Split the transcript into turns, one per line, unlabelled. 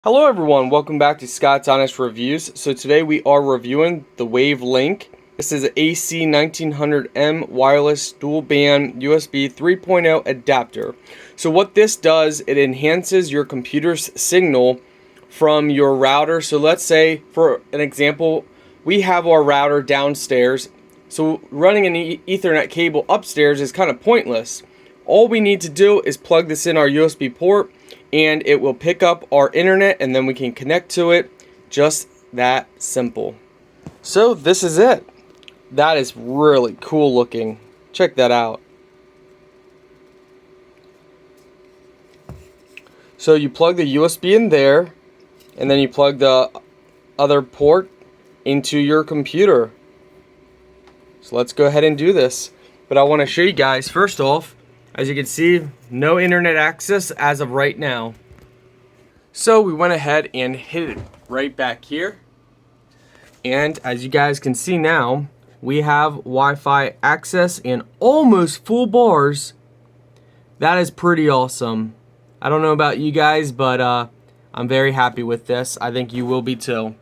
Hello everyone, welcome back to Scott's Honest Reviews. So today we are reviewing the Wave Link. This is an AC 1900M wireless dual band USB 3.0 adapter. So what this does, it enhances your computer's signal from your router. So let's say, for an example, we have our router downstairs. So running an Ethernet cable upstairs is kind of pointless. All we need to do is plug this in our USB port and it will pick up our internet and then we can connect to it. Just that simple. So this is it. That is really cool looking. Check that out. So you plug the USB in there and then you plug the other port into your computer. So let's go ahead and do this. But I want to show you guys, first off, as you can see, no internet access as of right now. So we went ahead and hit it right back here. And as you guys can see now, we have Wi-Fi access and almost full bars. That is pretty awesome. I don't know about you guys, but I'm very happy with this. I think you will be too.